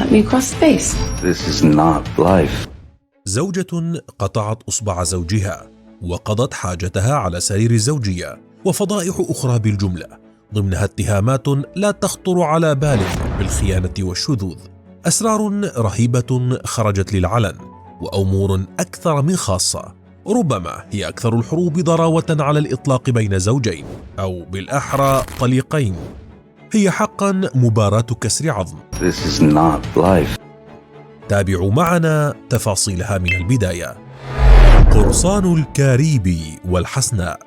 let me cross space. This is not life. زوجة قطعت إصبع زوجها وقضت حاجتها على سرير الزوجية، وفضائح أخرى بالجملة، ضمنها اتهامات لا تخطر على بال بالخيانة والشذوذ. أسرار رهيبة خرجت للعلن، وأمور أكثر من خاصة. ربما هي أكثر الحروب ضراوة على الإطلاق بين زوجين، أو بالأحرى طليقين. هي حقا مباراة كسر عظم. This is not life. تابعوا معنا تفاصيلها من البداية. قرصان الكاريبي والحسناء.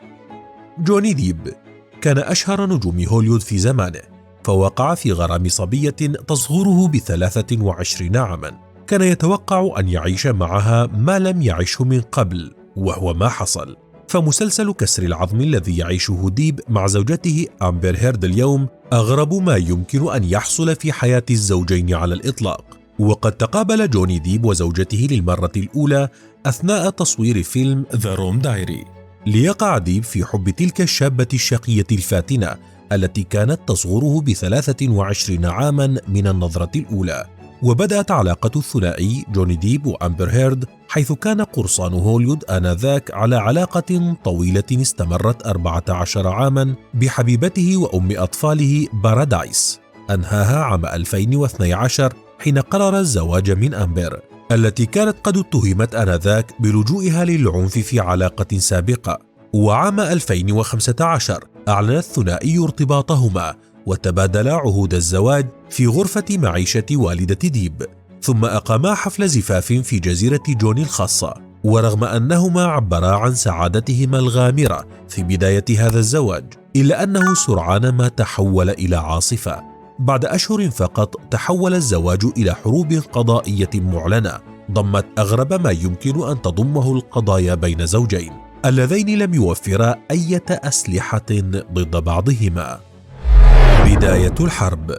جوني ديب كان أشهر نجوم هوليوود في زمانه، فوقع في غرام صبية تصغره ب23 عاما. كان يتوقع أن يعيش معها ما لم يعشه من قبل، وهو ما حصل. فمسلسل كسر العظم الذي يعيشه ديب مع زوجته أمبر هيرد اليوم أغرب ما يمكن أن يحصل في حياة الزوجين على الإطلاق. وقد تقابل جوني ديب وزوجته للمرة الأولى أثناء تصوير فيلم The Rum Diary. ليقع ديب في حب تلك الشابة الشقية الفاتنة التي كانت تصغره ب23 عاما من النظرة الأولى. وبدأت علاقة الثنائي جوني ديب وأمبر هيرد، حيث كان قرصان هوليوود آنذاك على علاقة طويلة استمرت 14 عاما بحبيبته وأم أطفاله بارادايس. أنهاها عام 2012 حين قرر الزواج من أمبر، التي كانت قد اتهمت آنذاك بلجوئها للعنف في علاقة سابقة. وعام 2015 أعلن الثنائي ارتباطهما، وتبادل عهود الزواج في غرفة معيشة والدة ديب، ثم أقاما حفل زفاف في جزيرة جوني الخاصة. ورغم أنهما عبرا عن سعادتهما الغامرة في بداية هذا الزواج، إلا أنه سرعان ما تحول إلى عاصفة. بعد أشهر فقط تحول الزواج إلى حروب قضائية معلنة ضمت أغرب ما يمكن أن تضمه القضايا بين زوجين اللذين لم يوفرا أي أسلحة ضد بعضهما. بداية الحرب.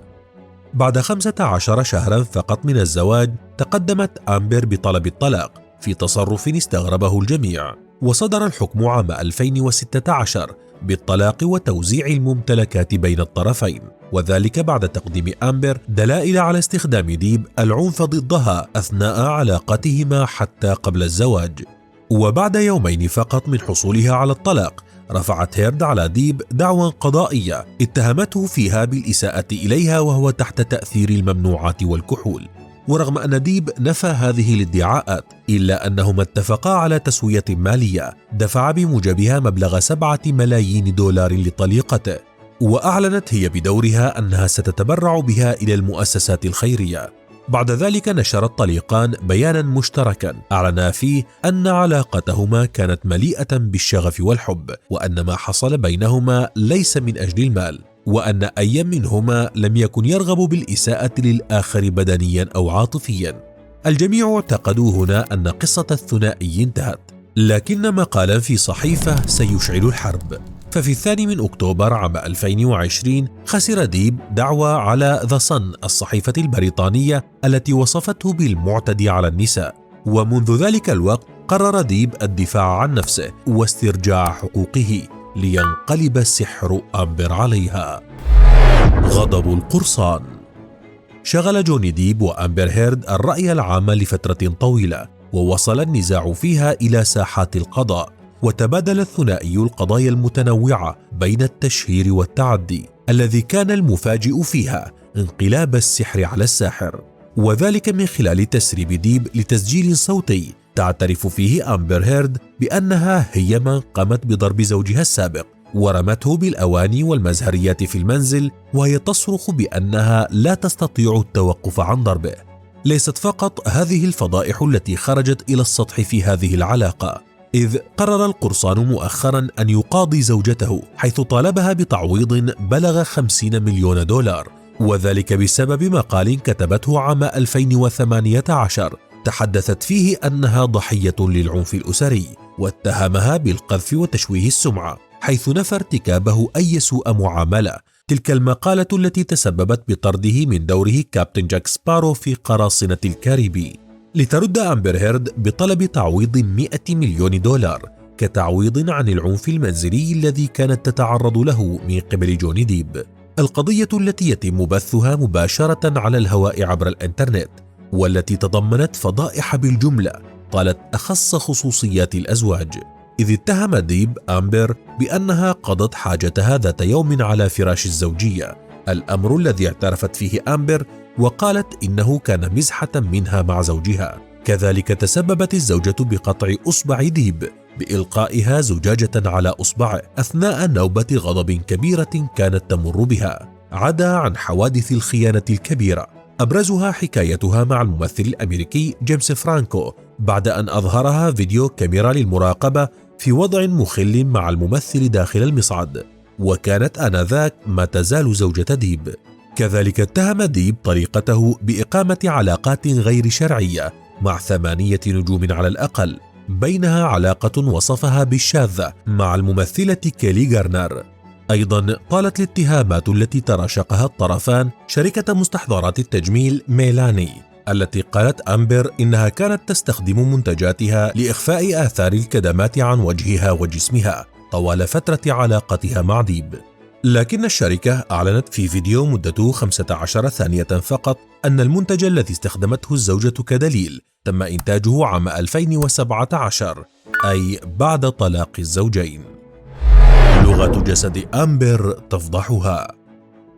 بعد 15 شهرا فقط من الزواج، تقدمت أمبر بطلب الطلاق في تصرف استغربه الجميع، وصدر الحكم عام 2016 بالطلاق وتوزيع الممتلكات بين الطرفين، وذلك بعد تقديم أمبر دلائل على استخدام ديب العنف ضدها أثناء علاقتهما حتى قبل الزواج. وبعد يومين فقط من حصولها على الطلاق، رفعت هيرد على ديب دعوى قضائية اتهمته فيها بالإساءة إليها وهو تحت تأثير الممنوعات والكحول. ورغم أن ديب نفى هذه الادعاءات، إلا أنهما اتفقا على تسوية مالية دفع بموجبها مبلغ 7 ملايين دولار لطليقته. وأعلنت هي بدورها أنها ستتبرع بها إلى المؤسسات الخيرية. بعد ذلك نشر الطليقان بيانا مشتركا أعلنا فيه أن علاقتهما كانت مليئة بالشغف والحب، وأن ما حصل بينهما ليس من أجل المال، وأن أي منهما لم يكن يرغب بالإساءة للآخر بدنيا أو عاطفيا. الجميع اعتقدوا هنا أن قصة الثنائي انتهت، لكن مقالا في صحيفة سيشعل الحرب. ففي 2 أكتوبر عام 2020 خسر ديب دعوى على ذا صن، الصحيفة البريطانية التي وصفته بالمعتدي على النساء. ومنذ ذلك الوقت قرر ديب الدفاع عن نفسه واسترجاع حقوقه، لينقلب السحر أمبر عليها. غضب القرصان. شغل جوني ديب وأمبر هيرد الرأي العام لفترة طويلة، ووصل النزاع فيها إلى ساحات القضاء. وتبادل الثنائي القضايا المتنوعة بين التشهير والتعدي، الذي كان المفاجئ فيها انقلاب السحر على الساحر، وذلك من خلال تسريب ديب لتسجيل صوتي تعترف فيه أمبر هيرد بأنها هي من قامت بضرب زوجها السابق، ورمته بالأواني والمزهريات في المنزل، وهي تصرخ بأنها لا تستطيع التوقف عن ضربه. ليست فقط هذه الفضائح التي خرجت إلى السطح في هذه العلاقة، إذ قرر القرصان مؤخرا أن يقاضي زوجته، حيث طالبها بتعويض بلغ 50 مليون دولار، وذلك بسبب مقال كتبته عام 2018 تحدثت فيه أنها ضحية للعنف الأسري، واتهمها بالقذف وتشويه السمعة، حيث نفى ارتكابه أي سوء معاملة. تلك المقالة التي تسببت بطرده من دوره كابتن جاك سبارو في قراصنة الكاريبي. لترد أمبر هيرد بطلب تعويض 100 مليون دولار كتعويض عن العنف المنزلي الذي كانت تتعرض له من قبل جوني ديب. القضية التي يتم بثها مباشرة على الهواء عبر الإنترنت، والتي تضمنت فضائح بالجملة طالت أخص خصوصيات الأزواج، إذ اتهم ديب أمبر بأنها قضت حاجتها ذات يوم على فراش الزوجية، الأمر الذي اعترفت فيه أمبر وقالت إنه كان مزحة منها مع زوجها. كذلك تسببت الزوجة بقطع أصبع ديب بإلقائها زجاجة على أصبعه أثناء نوبة غضب كبيرة كانت تمر بها، عدا عن حوادث الخيانة الكبيرة أبرزها حكايتها مع الممثل الأمريكي جيمس فرانكو بعد أن أظهرها فيديو كاميرا للمراقبة في وضع مخل مع الممثل داخل المصعد، وكانت آنذاك ما تزال زوجة ديب. كذلك اتهم ديب طريقته بإقامة علاقات غير شرعية مع 8 نجوم على الأقل، بينها علاقة وصفها بالشاذة مع الممثلة كيلي غارنر. أيضا طالت الاتهامات التي تراشقها الطرفان شركة مستحضرات التجميل ميلاني، التي قالت أمبر إنها كانت تستخدم منتجاتها لإخفاء آثار الكدمات عن وجهها وجسمها طوال فترة علاقتها مع ديب. لكن الشركة أعلنت في فيديو مدته 15 ثانية فقط أن المنتج الذي استخدمته الزوجة كدليل تم إنتاجه عام 2017، أي بعد طلاق الزوجين. لغة جسد أمبر تفضحها.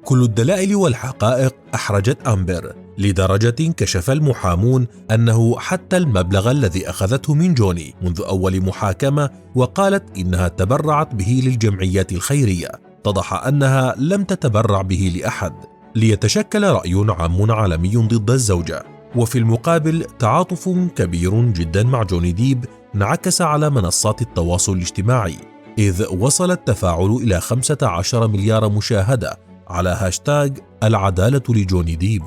كل الدلائل والحقائق أحرجت أمبر لدرجة كشف المحامون أنه حتى المبلغ الذي أخذته من جوني منذ أول محاكمة وقالت إنها تبرعت به للجمعيات الخيرية، اتضح أنها لم تتبرع به لأحد، ليتشكل رأي عام عالمي ضد الزوجة. وفي المقابل تعاطف كبير جدا مع جوني ديب انعكس على منصات التواصل الاجتماعي، إذ وصل التفاعل إلى 15 مليار مشاهدة على هاشتاج العدالة لجوني ديب،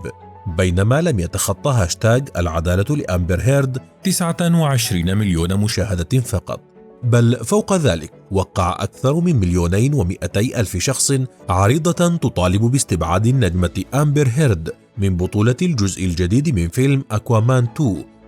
بينما لم يتخطى هاشتاج العدالة لأمبر هيرد 29 مليون مشاهدة فقط. بل فوق ذلك وقع أكثر من 2,200,000 شخص عريضة تطالب باستبعاد النجمة أمبر هيرد من بطولة الجزء الجديد من فيلم أكوامان 2،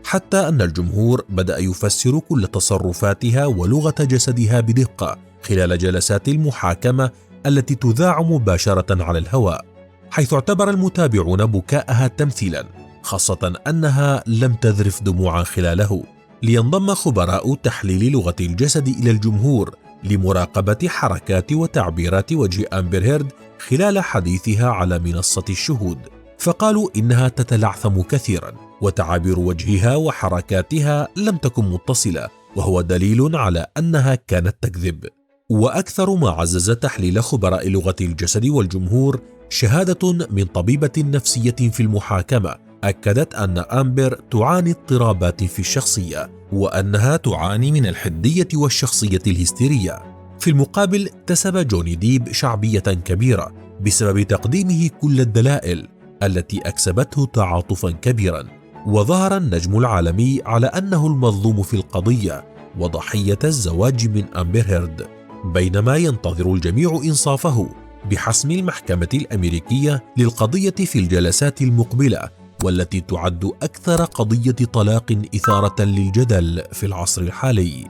حتى أن الجمهور بدأ يفسر كل تصرفاتها ولغة جسدها بدقة خلال جلسات المحاكمة التي تذاع مباشرة على الهواء، حيث اعتبر المتابعون بكاءها تمثيلا، خاصة أنها لم تذرف دموعا خلاله. لينضم خبراء تحليل لغة الجسد إلى الجمهور لمراقبة حركات وتعبيرات وجه أمبر هيرد خلال حديثها على منصة الشهود، فقالوا إنها تتلعثم كثيرا وتعابير وجهها وحركاتها لم تكن متصلة، وهو دليل على أنها كانت تكذب. وأكثر ما عزز تحليل خبراء لغة الجسد والجمهور شهادة من طبيبة نفسية في المحاكمة أكدت أن أمبر تعاني اضطرابات في الشخصية، وأنها تعاني من الحدية والشخصية الهستيرية. في المقابل اكتسب جوني ديب شعبية كبيرة بسبب تقديمه كل الدلائل التي أكسبته تعاطفا كبيرا، وظهر النجم العالمي على أنه المظلوم في القضية وضحية الزواج من أمبر هيرد، بينما ينتظر الجميع إنصافه بحسم المحكمة الأمريكية للقضية في الجلسات المقبلة، والتي تعد أكثر قضية طلاق إثارة للجدل في العصر الحالي.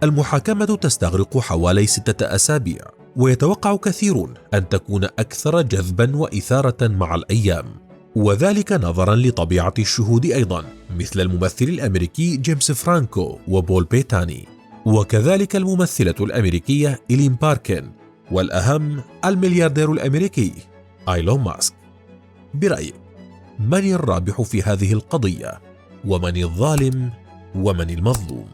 المحاكمة تستغرق حوالي 6 أسابيع، ويتوقع كثيرون أن تكون أكثر جذبا وإثارة مع الأيام، وذلك نظرا لطبيعة الشهود أيضا، مثل الممثل الأمريكي جيمس فرانكو وبول بيتاني، وكذلك الممثلة الأمريكية إلين باركن، والأهم الملياردير الأمريكي إيلون ماسك. برأيك من الرابح في هذه القضية؟ ومن الظالم ومن المظلوم؟